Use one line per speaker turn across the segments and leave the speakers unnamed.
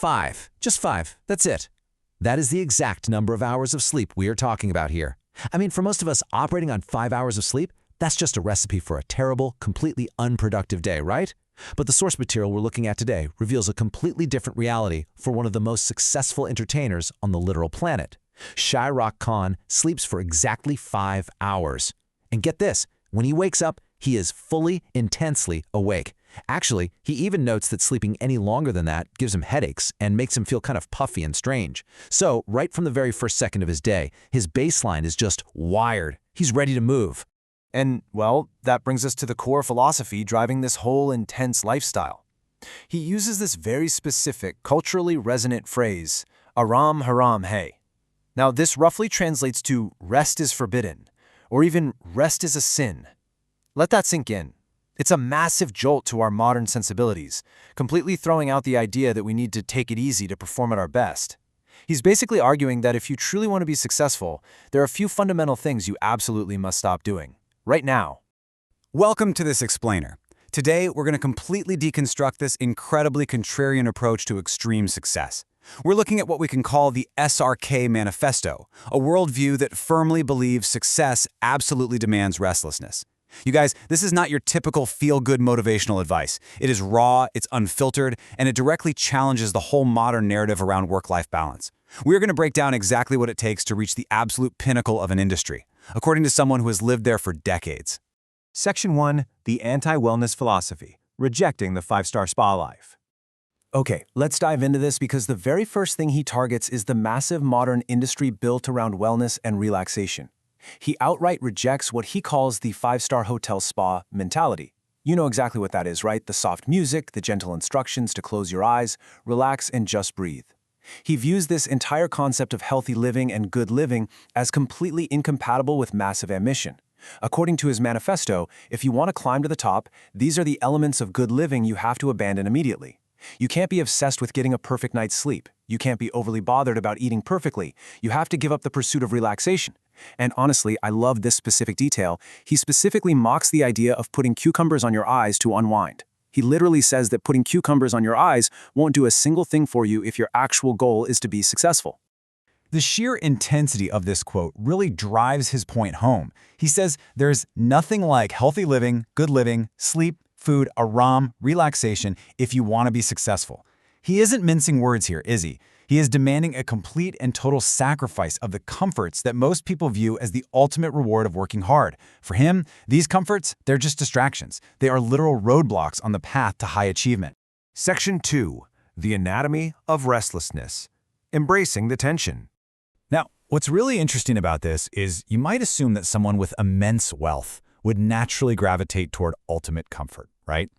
5. Just 5. That's it. That is the exact number of hours of sleep we are talking about here. I mean, for most of us, operating on 5 hours of sleep, that's just a recipe for a terrible, completely unproductive day, right? But the source material we're looking at today reveals a completely different reality for one of the most successful entertainers on the literal planet. Shai Rukh Khan sleeps for exactly 5 hours. And get this, when he wakes up, he is fully, intensely awake. Actually, he even notes that sleeping any longer than that gives him headaches and makes him feel kind of puffy and strange. So, right from the very first second of his day, his baseline is just wired. He's ready to move.
And, well, that brings us to the core philosophy driving this whole intense lifestyle. He uses this very specific, culturally resonant phrase, Aram Haram Hai. Now, this roughly translates to rest is forbidden, or even rest is a sin. Let that sink in. It's a massive jolt to our modern sensibilities, completely throwing out the idea that we need to take it easy to perform at our best. He's basically arguing that if you truly want to be successful, there are a few fundamental things you absolutely must stop doing. Right now.
Welcome to this explainer. Today, we're going to completely deconstruct this incredibly contrarian approach to extreme success. We're looking at what we can call the SRK Manifesto, a worldview that firmly believes success absolutely demands restlessness. You guys, this is not your typical feel-good motivational advice. It is raw, it's unfiltered, and it directly challenges the whole modern narrative around work-life balance. We're going to break down exactly what it takes to reach the absolute pinnacle of an industry, according to someone who has lived there for decades.
Section 1. The Anti-Wellness Philosophy, Rejecting the Five-Star Spa Life. Okay, let's dive into this because the very first thing he targets is the massive modern industry built around wellness and relaxation. He outright rejects what he calls the five-star hotel spa mentality. You know exactly what that is, right? The soft music, the gentle instructions to close your eyes, relax, and just breathe. He views this entire concept of healthy living and good living as completely incompatible with massive ambition. According to his manifesto, if you want to climb to the top, these are the elements of good living you have to abandon immediately. You can't be obsessed with getting a perfect night's sleep. You can't be overly bothered about eating perfectly. You have to give up the pursuit of relaxation. And honestly, I love this specific detail. He specifically mocks the idea of putting cucumbers on your eyes to unwind. He literally says that putting cucumbers on your eyes won't do a single thing for you if your actual goal is to be successful.
The sheer intensity of this quote really drives his point home. He says there's nothing like healthy living, good living, sleep, food, aram, relaxation if you want to be successful. He isn't mincing words here, is he? He is demanding a complete and total sacrifice of the comforts that most people view as the ultimate reward of working hard. For him, these comforts, they're just distractions. They are literal roadblocks on the path to high achievement.
Section 2. The Anatomy of Restlessness, Embracing the Tension.
Now, what's really interesting about this is you might assume that someone with immense wealth would naturally gravitate toward ultimate comfort, right?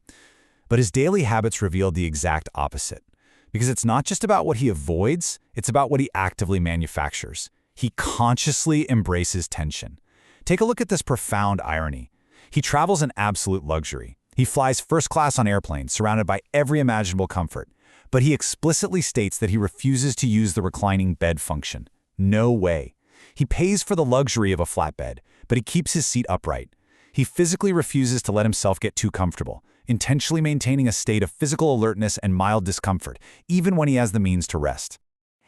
But his daily habits revealed the exact opposite. Because it's not just about what he avoids, it's about what he actively manufactures. He consciously embraces tension. Take a look at this profound irony. He travels in absolute luxury. He flies first class on airplanes, surrounded by every imaginable comfort. But he explicitly states that he refuses to use the reclining bed function. No way. He pays for the luxury of a flatbed, but he keeps his seat upright. He physically refuses to let himself get too comfortable, intentionally maintaining a state of physical alertness and mild discomfort, even when he has the means to rest.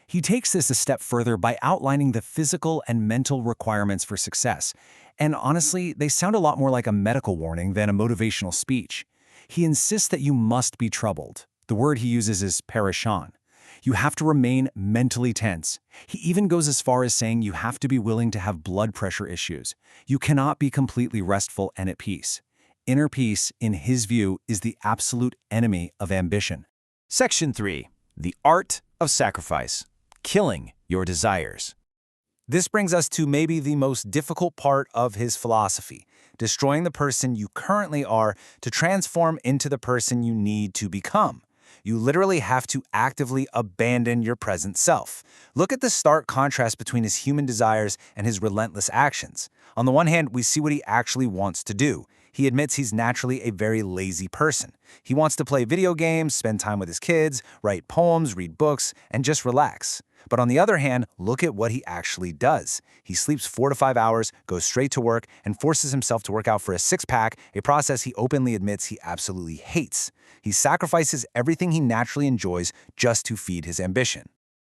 He takes this a step further by outlining the physical and mental requirements for success. And honestly, they sound a lot more like a medical warning than a motivational speech. He insists that you must be troubled. The word he uses is pareshan. You have to remain mentally tense. He even goes as far as saying you have to be willing to have blood pressure issues. You cannot be completely restful and at peace. Inner peace, in his view, is the absolute enemy of ambition.
Section 3. The Art of Sacrifice, Killing Your Desires.
This brings us to maybe the most difficult part of his philosophy, destroying the person you currently are to transform into the person you need to become. You literally have to actively abandon your present self. Look at the stark contrast between his human desires and his relentless actions. On the one hand, we see what he actually wants to do. He admits he's naturally a very lazy person. He wants to play video games, spend time with his kids, write poems, read books, and just relax. But on the other hand, look at what he actually does. He sleeps 4 to 5 hours, goes straight to work, and forces himself to work out for a six-pack, a process he openly admits he absolutely hates. He sacrifices everything he naturally enjoys just to feed his ambition.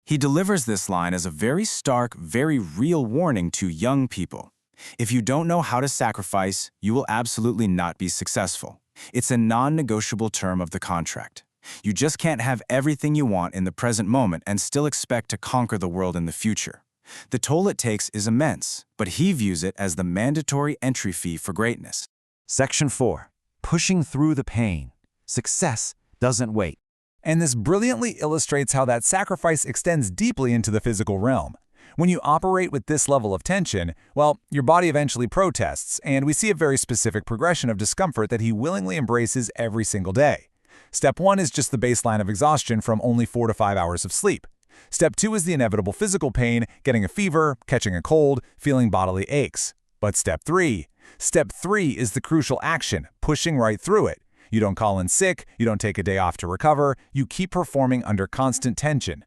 He delivers this line as a very stark, very real warning to young people. If you don't know how to sacrifice, you will absolutely not be successful. It's a non-negotiable term of the contract. You just can't have everything you want in the present moment and still expect to conquer the world in the future. The toll it takes is immense, but he views it as the mandatory entry fee for greatness.
Section 4. Pushing through the pain. Success doesn't wait. And this brilliantly illustrates how that sacrifice extends deeply into the physical realm. When you operate with this level of tension, well, your body eventually protests, and we see a very specific progression of discomfort that he willingly embraces every single day. Step 1 is just the baseline of exhaustion from only 4 to 5 hours of sleep. Step 2 is the inevitable physical pain, getting a fever, catching a cold, feeling bodily aches. But Step 3 is the crucial action, pushing right through it. You don't call in sick, you don't take a day off to recover, you keep performing under constant tension.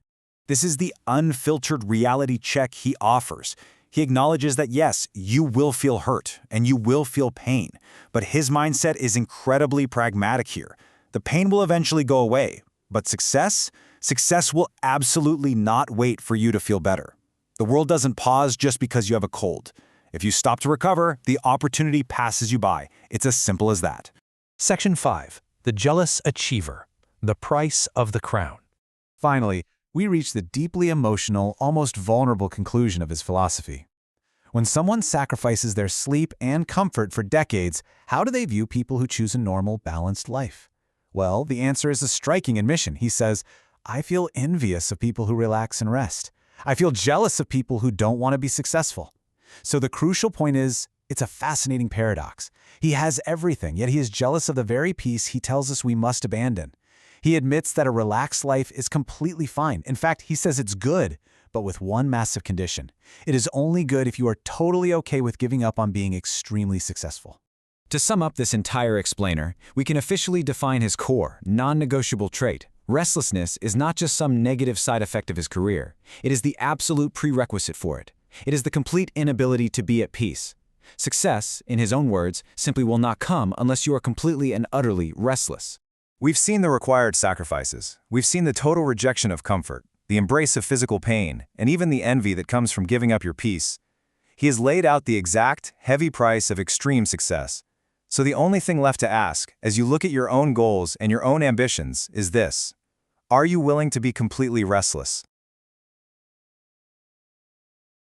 This is the unfiltered reality check he offers. He acknowledges that yes, you will feel hurt and you will feel pain, but his mindset is incredibly pragmatic here. The pain will eventually go away, but success will absolutely not wait for you to feel better. The world doesn't pause just because you have a cold. If you stop to recover, the opportunity passes you by. It's as simple as that.
Section 5. The Jealous Achiever. The Price of the Crown.
Finally, we reach the deeply emotional, almost vulnerable conclusion of his philosophy. When someone sacrifices their sleep and comfort for decades, how do they view people who choose a normal, balanced life? Well, the answer is a striking admission. He says, I feel envious of people who relax and rest. I feel jealous of people who don't want to be successful. So the crucial point is, it's a fascinating paradox. He has everything, yet he is jealous of the very piece he tells us we must abandon. He admits that a relaxed life is completely fine. In fact, he says it's good, but with one massive condition. It is only good if you are totally okay with giving up on being extremely successful.
To sum up this entire explainer, we can officially define his core, non-negotiable trait. Restlessness is not just some negative side effect of his career. It is the absolute prerequisite for it. It is the complete inability to be at peace. Success, in his own words, simply will not come unless you are completely and utterly restless.
We've seen the required sacrifices. We've seen the total rejection of comfort, the embrace of physical pain, and even the envy that comes from giving up your peace. He has laid out the exact, heavy price of extreme success. So the only thing left to ask, as you look at your own goals and your own ambitions, is this: are you willing to be completely restless?